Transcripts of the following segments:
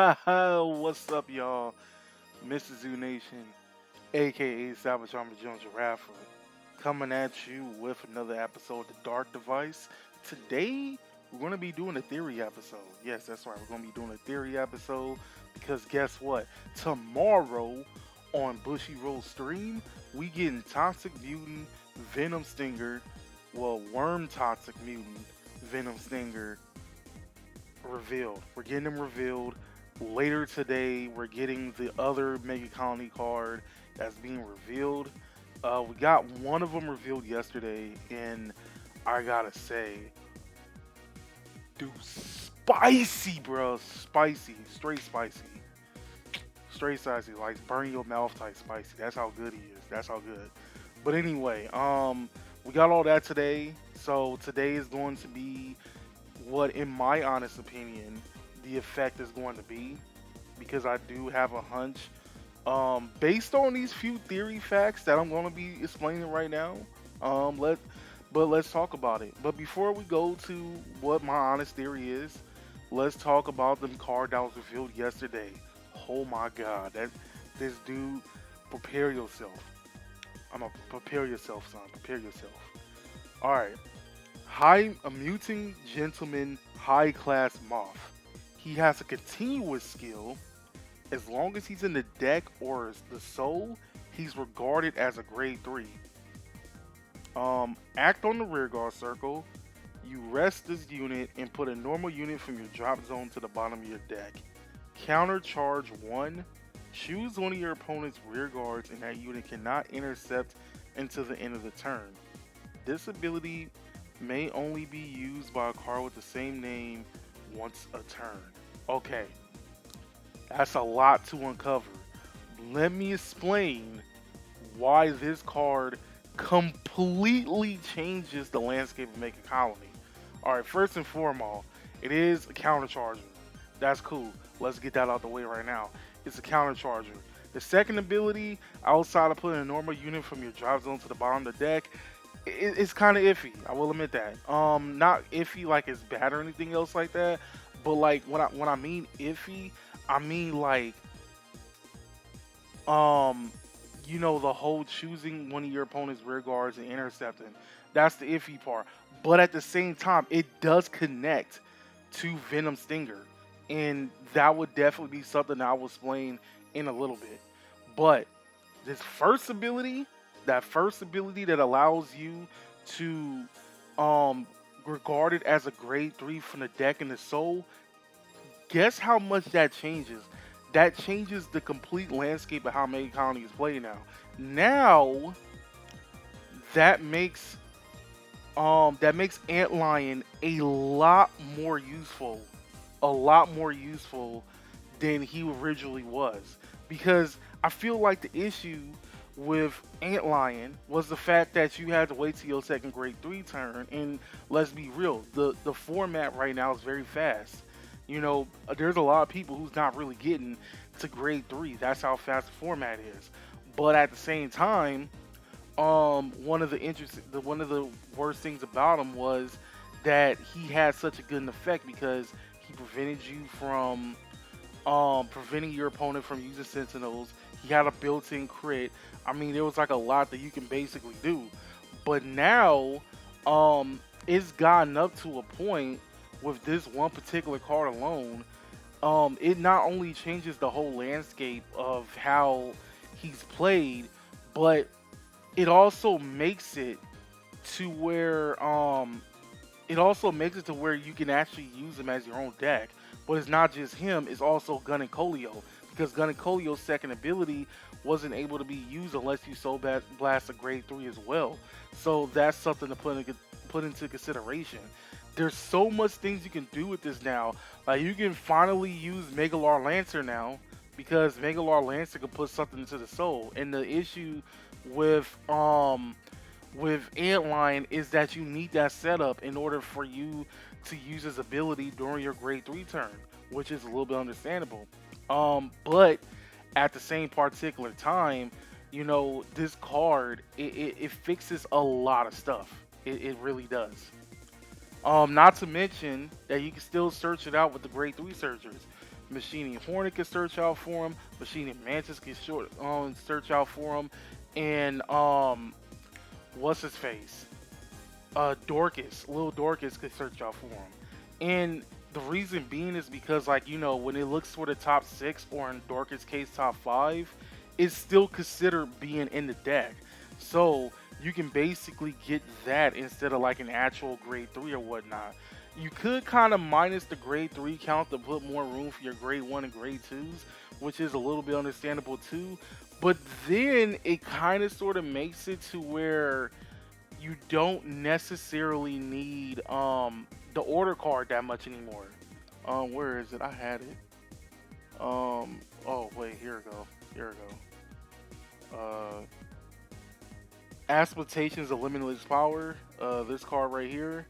What's up, y'all? Mr. Zoo Nation, aka Savage Armor Jones Giraffe, coming at you with another episode of The Dark Device. Today, we're going to be doing a theory episode. Yes, that's right. We're going to be doing a theory episode because guess what? Tomorrow on Bushy Roll Stream, we getting Toxic Mutant Venom Stinger, well, Worm Toxic Mutant Venom Stinger revealed. We're getting them revealed later today. We're getting the other Mega Colony card that's being revealed. We got one of them revealed yesterday, and I gotta say, dude, spicy, bro, spicy, straight spicy, like burn your mouth type spicy. That's how good he is. That's how good. But anyway, we got all that today. So today is going to be what, in my honest opinion, the effect is going to be, because I do have a hunch, based on these few theory facts that I'm going to be explaining right now. Um, let let's talk about it. But before we go to what my honest theory is, let's talk about the card that was revealed yesterday. Oh my God, that this dude, prepare yourself. I'm gonna prepare yourself, son. Prepare yourself. All right. A muting gentleman, high class moth. He has a continuous skill. As long as he's in the deck or the soul, he's regarded as a grade 3. Act on the rear guard circle. You rest this unit and put a normal unit from your drop zone to the bottom of your deck. Counter charge 1. Choose one of your opponent's rear guards and that unit cannot intercept until the end of the turn. This ability may only be used by a card with the same name once a turn. Okay, that's a lot to uncover. Let me explain why this card completely changes the landscape of Make a Colony. Alright, first and foremost, it is a counter charger. That's cool. Let's get that out the way right now. It's a counter charger. The second ability, outside of putting a normal unit from your drop zone to the bottom of the deck, it's kind of iffy. I will admit that. Not iffy like it's bad or anything else like that, but like when I mean iffy, I mean like um the whole choosing one of your opponent's rear guards and intercepting. That's the iffy part. But at the same time, it does connect to Venom Stinger, and that would definitely be something that I will explain in a little bit. But this first ability that allows you to regard it as a grade 3 from the deck and the soul, guess how much that changes? That changes the complete landscape of how Mega Colony is played now. Now that makes Antlion a lot more useful than he originally was. Because I feel like the issue with Antlion was the fact that you had to wait till your second grade 3 turn, and let's be real, the format right now is very fast. There's a lot of people who's not really getting to grade 3. That's how fast the format is. But at the same time, one of the worst things about him was that he had such a good effect because he prevented you from preventing your opponent from using sentinels. He had a built-in crit. I mean, there was like a lot that you can basically do. But now, it's gotten up to a point with this one particular card alone. It not only changes the whole landscape of how he's played, but it also makes it to where you can actually use him as your own deck. But it's not just him, it's also Gun and Colio. Because Gun and Colio's second ability wasn't able to be used unless you Soul Blast a grade 3 as well. So that's something to put into consideration. There's so much things you can do with this now. Like, you can finally use Megalar Lancer now, because Megalar Lancer can put something into the soul. And the issue with Antlion is that you need that setup in order for you to use his ability during your grade 3 turn, which is a little bit understandable. But at the same particular time, this card, it fixes a lot of stuff. It really does. Not to mention that you can still search it out with the grade 3 searchers. Machining Hornet can search out for him. Machining Mantis can search out for him. And what's his face? Dorcas, little Dorcas could search out for him. And the reason being is because, like, when it looks for the top six, or in Dorcas' case, top five, it's still considered being in the deck. So you can basically get that instead of like an actual grade 3 or whatnot. You could kind of minus the grade 3 count to put more room for your grade 1 and grade 2s, which is a little bit understandable too. But then it kind of sort of makes it to where you don't necessarily need the order card that much anymore. Where is it? I had it. Oh wait, here we go. Here we go. Aspirations of Limitless Power. This card right here.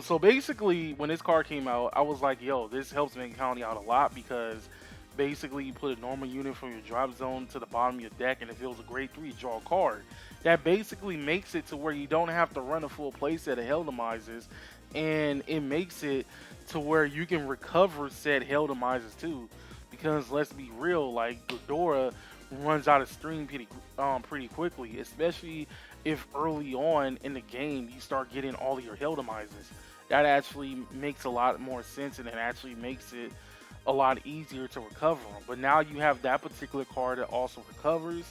So basically, when this card came out, I was like, yo, this helps Mega Colony out a lot, because basically you put a normal unit from your drop zone to the bottom of your deck, and if it was a grade 3, draw a card. That basically makes it to where you don't have to run a full playset of Heldemizes, and it makes it to where you can recover said Heldemizes too. Because let's be real, like, Ghidorah runs out of stream pretty quickly, especially if early on in the game you start getting all of your Heldemizes. That actually makes a lot more sense, and it actually makes it a lot easier to recover them. But now you have that particular card that also recovers.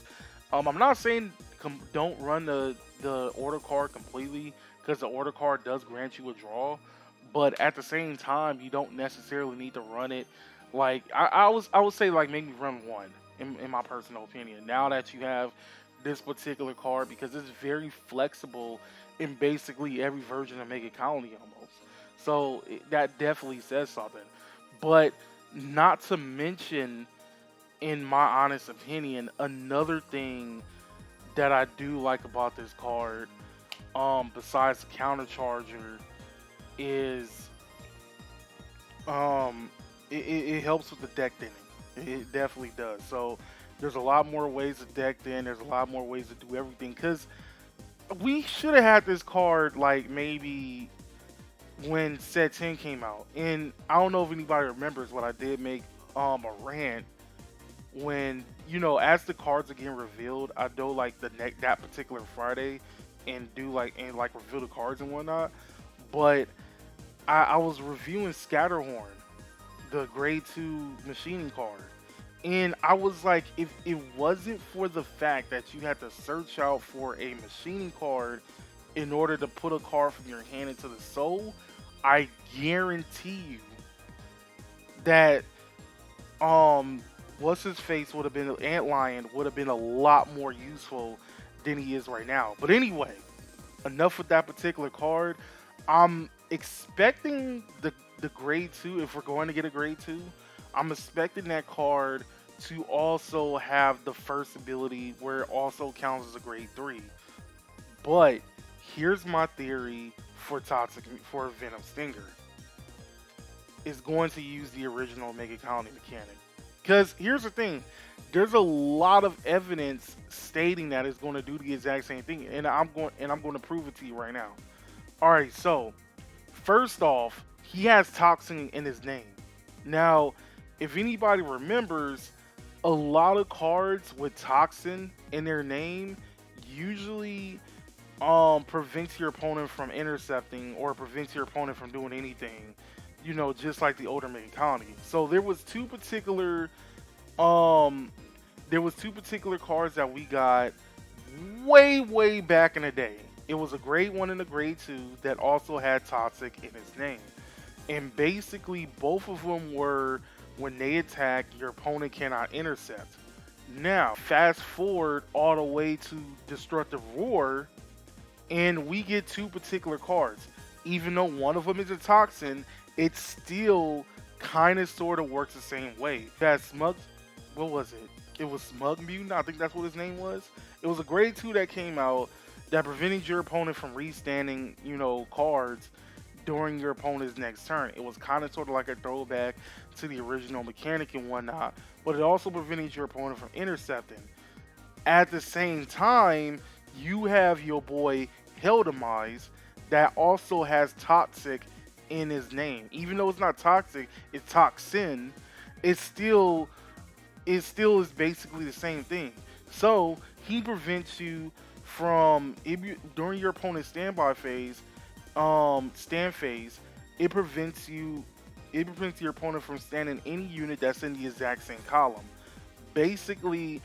I'm not saying don't run the order card completely, because the order card does grant you a draw, but at the same time you don't necessarily need to run it. Like, I would say, like, maybe run one, in my personal opinion, now that you have this particular card, because it's very flexible in basically every version of Mega Colony almost. So that definitely says something. But not to mention, in my honest opinion, another thing that I do like about this card, besides the counter charger, is it helps with the deck thinning. It definitely does. So there's a lot more ways to deck thin. There's a lot more ways to do everything. Because we should have had this card, like, maybe when set 10 came out. And I don't know if anybody remembers, what I did make a rant when, as the cards are getting revealed, I do like that particular Friday and reveal the cards and whatnot. But I was reviewing Scatterhorn, the grade 2 machining card. And I was like, if it wasn't for the fact that you had to search out for a machining card in order to put a card from your hand into the soul, I guarantee you that what's his face would have been, Antlion would have been a lot more useful than he is right now. But anyway, enough with that particular card. I'm expecting the grade 2, if we're going to get a grade 2, I'm expecting that card to also have the first ability where it also counts as a grade 3. But here's my theory for Venom Stinger. It's going to use the original Mega Colony mechanic. Because here's the thing, there's a lot of evidence stating that it's going to do the exact same thing, and I'm going to prove it to you right now. All right, so first off, he has Toxin in his name. Now, if anybody remembers, a lot of cards with Toxin in their name usually prevents your opponent from intercepting, or prevents your opponent from doing anything, just like the older Mega Colony. So there was two particular cards that we got way back in the day. It was a grade 1 and a grade 2 that also had Toxic in its name. And basically both of them were, when they attack, your opponent cannot intercept. Now, fast forward all the way to Destructive Roar, and we get two particular cards. Even though one of them is a Toxin, it still kind of sort of works the same way. That Smug, what was it? It was Smug Mutant, I think that's what his name was. It was a grade 2 that came out that prevented your opponent from restanding, cards during your opponent's next turn. It was kind of sort of like a throwback to the original mechanic and whatnot, but it also prevented your opponent from intercepting. At the same time, you have your boy Heldemize that also has Toxic in his name. Even though it's not Toxic, it's Toxin. it's still it still is basically the same thing. So he prevents you from if you, during your opponent's stand phase, it prevents you it prevents your opponent from standing any unit that's in the exact same column. Basically,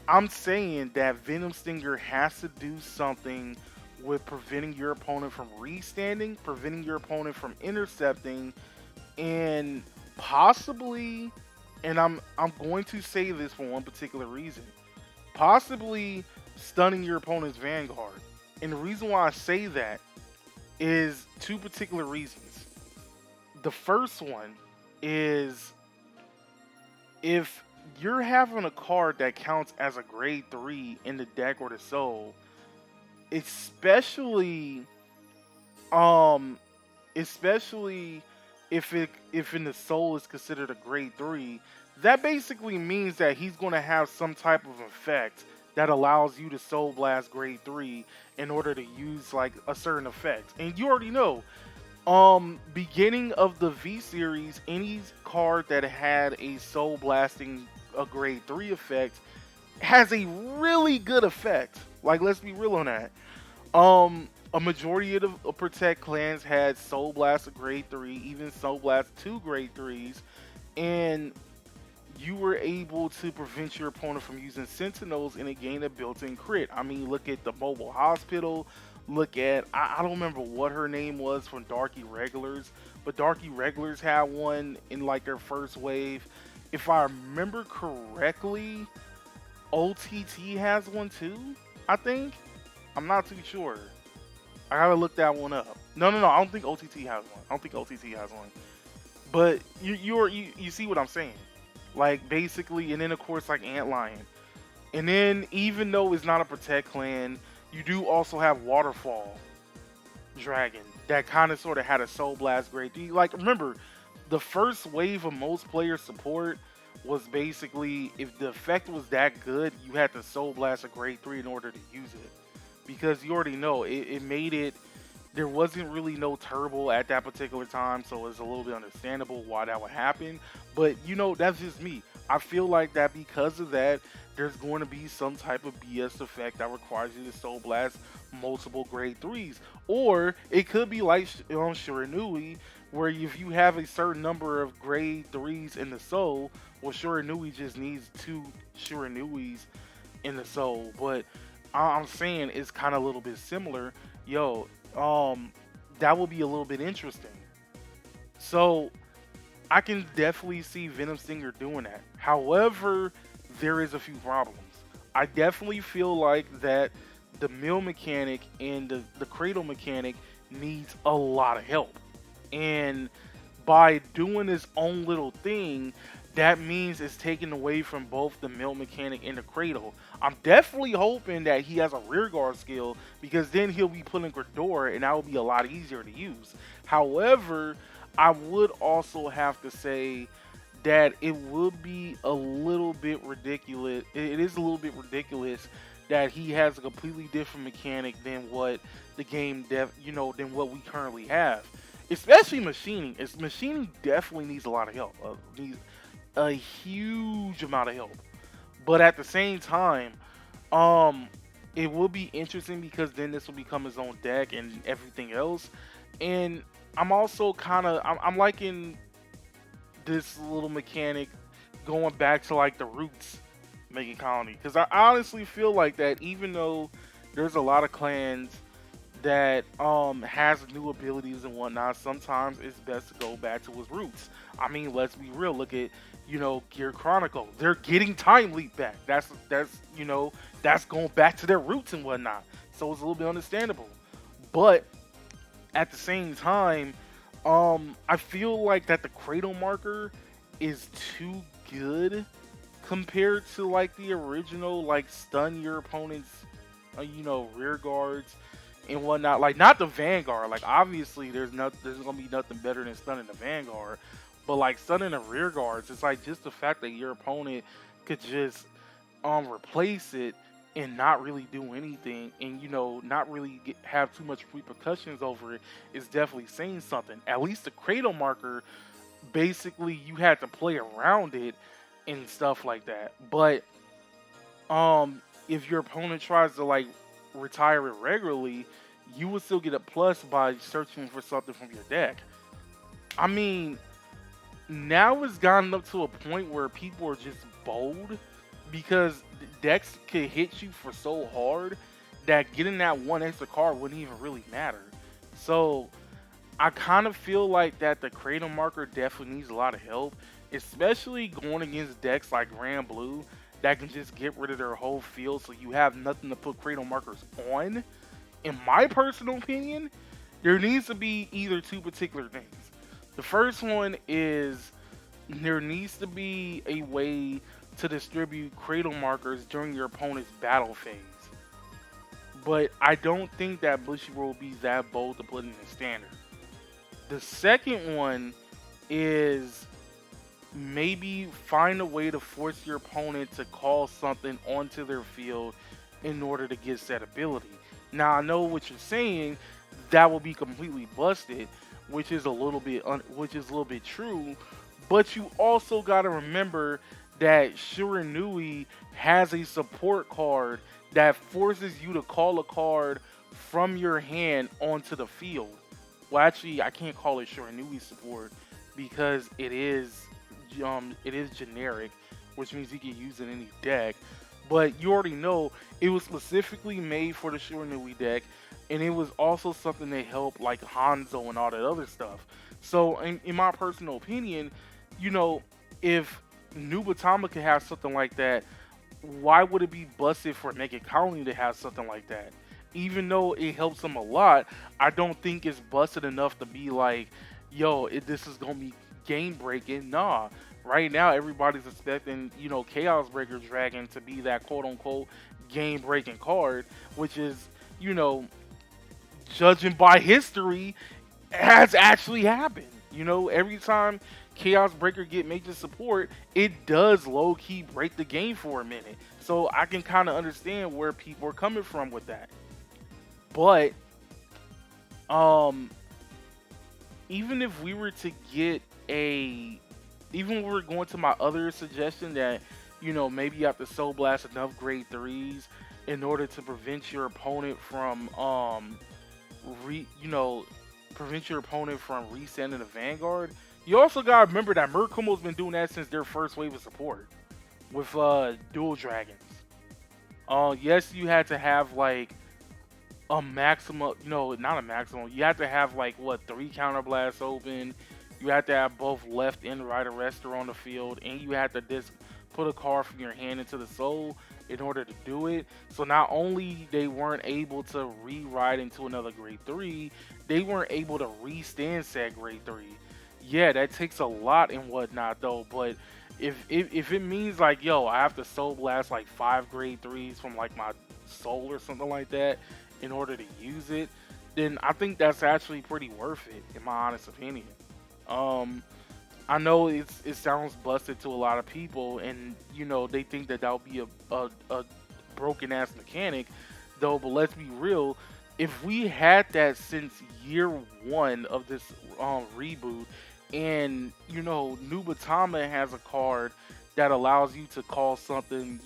I'm saying that Venom Stinger has to do something with preventing your opponent from restanding, preventing your opponent from intercepting, and possibly, and I'm going to say this for one particular reason, possibly stunning your opponent's vanguard. And the reason why I say that is two particular reasons. The first one is if you're having a card that counts as a grade 3 in the deck or the soul, especially um especially if in the soul is considered a grade 3, that basically means that he's going to have some type of effect that allows you to soul blast grade 3 in order to use like a certain effect. And you already know, beginning of the V series, any card that had a soul blasting a grade 3 effect has a really good effect. Like, let's be real on that. A majority of the Protect clans had Soul Blast a grade 3, even Soul Blast 2 grade 3s, and you were able to prevent your opponent from using Sentinels and it gained a built-in crit. I mean, look at the Mobile Hospital. Look at I don't remember what her name was from Darky Regulars, but Darky Regulars had one in like their first wave. If I remember correctly, OTT has one too. I think. I'm not too sure. I gotta look that one up. No, no, no. I don't think OTT has one. I don't think OTT has one. But you see what I'm saying? Like basically, and then of course like Antlion, and then even though it's not a Protect clan, you do also have Waterfall Dragon that kind of sort of had a Soul Blast grade 3. Like remember, the first wave of most player support was basically if the effect was that good, you had to Soul Blast a grade 3 in order to use it because you already know it made it. There wasn't really no turbo at that particular time, so it's a little bit understandable why that would happen. But you know, that's just me. I feel like that because of that, there's going to be some type of BS effect that requires you to soul blast multiple grade 3s. Or it could be like on Shiranui, where if you have a certain number of grade 3s in the soul, well, Shiranui just needs 2 Shiranuis in the soul. But I'm saying it's kind of a little bit similar. Yo, that will be a little bit interesting. So I can definitely see Venom Stinger doing that. However, there is a few problems. I definitely feel like that the mill mechanic and the cradle mechanic needs a lot of help. And by doing his own little thing, that means it's taken away from both the mill mechanic and the cradle. I'm definitely hoping that he has a rear guard skill because then he'll be pulling Gridor and that will be a lot easier to use. However, I would also have to say that it would be a little bit ridiculous. It is a little bit ridiculous that he has a completely different mechanic than what the game than what we currently have. Especially machining. Machining definitely needs a lot of help. Needs a huge amount of help. But at the same time, um, it will be interesting because then this will become his own deck and everything else. And I'm also I'm liking this little mechanic going back to like the roots making colony because I honestly feel like that even though there's a lot of clans that has new abilities and whatnot, sometimes it's best to go back to his roots. I mean, let's be real. Look at Gear Chronicle. They're getting Time Leap back. That's going back to their roots and whatnot. So it's a little bit understandable. But at the same time, I feel like that the Cradle marker is too good compared to like the original like stun your opponent's rear guards and whatnot. Like not the Vanguard. Like obviously there's gonna be nothing better than stunning the Vanguard. But like stunning the rear guards, it's like just the fact that your opponent could just replace it and not really do anything and not really have too much repercussions over it is definitely saying something. At least the Cradle marker basically you had to play around it and stuff like that. But um, if your opponent tries to like retire it regularly, you would still get a plus by searching for something from your deck. I mean, now it's gotten up to a point where people are just bold because decks could hit you for so hard that getting that one extra card wouldn't even really matter. So I kind of feel like that the Kratom marker definitely needs a lot of help, especially going against decks like Grand Blue that can just get rid of their whole field so you have nothing to put Kratom markers on. In my personal opinion, there needs to be either two particular things. The first one is there needs to be a way to distribute cradle markers during your opponent's battle phase. But I don't think that Bushy will be that bold to put in the standard. The second one is maybe find a way to force your opponent to call something onto their field in order to get that ability. Now I know what you're saying, that will be completely busted, which is a little bit which is a little bit true, but you also got to remember that Shiranui has a support card that forces you to call a card from your hand onto the field. Well, actually, I can't call it Shiranui support because it is generic, which means you can use it in any deck. But you already know it was specifically made for the Shiranui deck, and it was also something that helped like Hanzo and all that other stuff. So, in my personal opinion, you know, if Nubatama could have something like that, why would it be busted for Naked Colony to have something like that? Even though it helps them a lot, I don't think it's busted enough to be like, yo, this is gonna be game breaking. Nah. Right now everybody's expecting, Chaos Breaker Dragon to be that quote unquote game breaking card, which is, you know, judging by history, has actually happened. Every time Chaos Breaker get major support, it does low key break the game for a minute. So I can kind of understand where people are coming from with that. But um, even if we were to get even if we were going to my other suggestion that maybe you have to soul blast enough grade threes in order to prevent your opponent from re you know prevent your opponent from resending the Vanguard. You also gotta remember that Murakumo's been doing that since their first wave of support with dual dragons. Yes, you had to have like a maximum, not a maximum. You have to have like what, three counterblasts open. You have to have both left and right arrestor on the field, and you have to just put a card from your hand into the soul in order to do it. So not only they weren't able to rewrite into another grade three, they weren't able to restand said grade three. Yeah, that takes a lot and whatnot though, but if it means like, yo, I have to soul blast like five grade threes from like my soul or something like that in order to use it, then I think that's actually pretty worth it, in my honest opinion. Um, I know it sounds busted to a lot of people, and they think that that'll be a broken ass mechanic, though. But let's be real, if we had that since year one of this reboot, and Nubatama has a card that allows you to call something,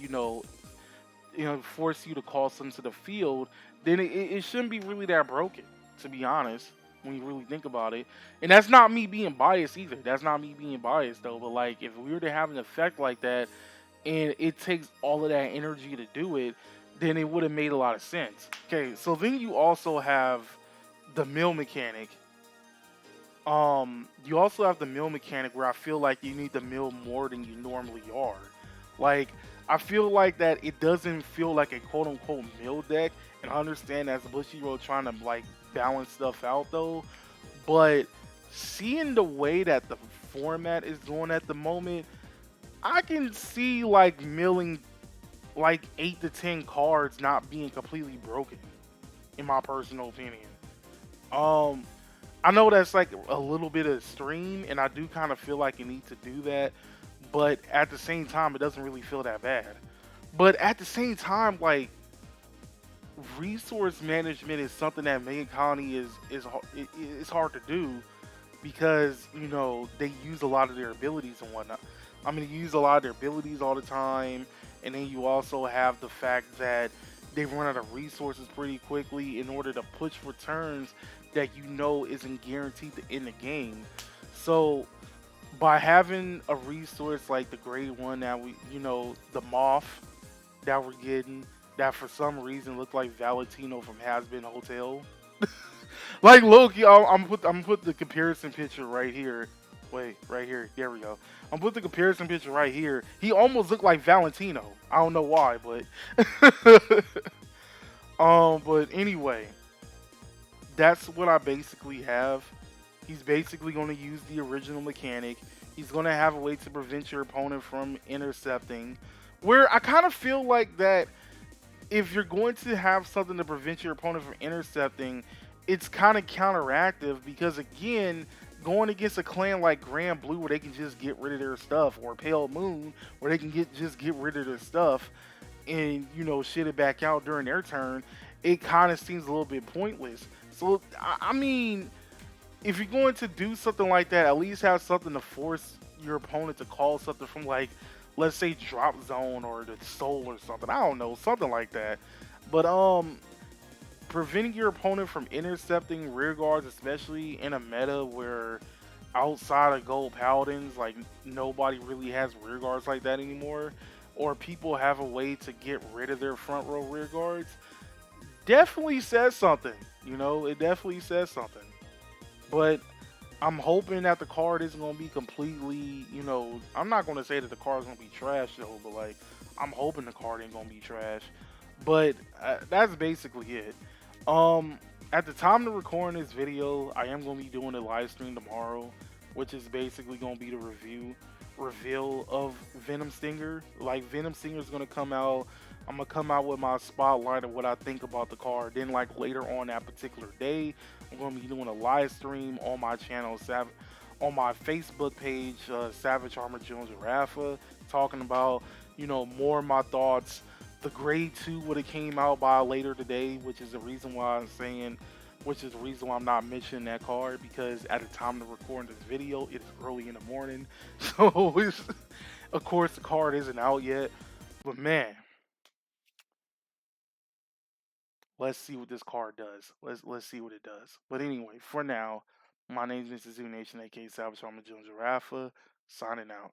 force you to call something to the field, then it shouldn't be really that broken, to be honest, when you really think about it. And that's not me being biased either. That's not me being biased though. But like, if we were to have an effect like that, and it takes all of that energy to do it, then it would have made a lot of sense. Okay, so then you also have the mill mechanic. You also have the mill mechanic where I feel like you need to mill more than you normally are. Like, I feel like that it doesn't feel like a quote unquote mill deck, and I understand that's Bushiroad trying to like balance stuff out though. But seeing the way that the format is going at the moment, I can see like milling like 8 to 10 cards not being completely broken, in my personal opinion. Um, I know that's like a little bit of extreme, and I do kind of feel like you need to do that, but at the same time, it doesn't really feel that bad. But at the same time, like, resource management is something that Main Colony is it's hard to do, because they use a lot of their abilities and whatnot. I mean, they use a lot of their abilities all the time, and then you also have the fact that they run out of resources pretty quickly in order to push returns that isn't guaranteed to end the game. So by having a resource like the grade one that the moth that we're getting, that for some reason looked like Valentino from Has Been Hotel. Like Loki, I'm put the comparison picture right here. Wait, right here. There we go. I'm put the comparison picture right here. He almost looked like Valentino. I don't know why, but but anyway, that's what I basically have. He's basically going to use the original mechanic. He's going to have a way to prevent your opponent from intercepting. Where I kind of feel like that if you're going to have something to prevent your opponent from intercepting, it's kind of counteractive because again, going against a clan like Grand Blue where they can just get rid of their stuff, or Pale Moon where they can just get rid of their stuff and shit it back out during their turn, it kind of seems a little bit pointless. So I mean, if you're going to do something like that, at least have something to force your opponent to call something from, like, let's say drop zone or the soul or something. I don't know, something like that. But preventing your opponent from intercepting rear guards, especially in a meta where outside of gold paladins, like nobody really has rear guards like that anymore, or people have a way to get rid of their front row rear guards, definitely says something. It definitely says something. But I'm hoping that the card isn't going to be completely, I'm not going to say that the card's going to be trash though, but like, I'm hoping the card ain't going to be trash. But that's basically it. Um, at the time of recording this video, I am going to be doing a live stream tomorrow, which is basically going to be the reveal of Venom Stinger. Like, Venom Stinger is going to come out. I'm gonna come out with my spotlight of what I think about the card. Then, like, later on that particular day, I'm gonna be doing a live stream on my channel, on my Facebook page, Savage Armor Jones Rafa, talking about more of my thoughts. The grade 2 would have came out by later today, which is the reason why I'm not mentioning that card, because at the time of recording this video, it is early in the morning. So of course the card isn't out yet. But man, let's see what this card does. Let's see what it does. But anyway, for now, my name is Mr. Zoo Nation, aka Salvatore Jones Rafa, signing out.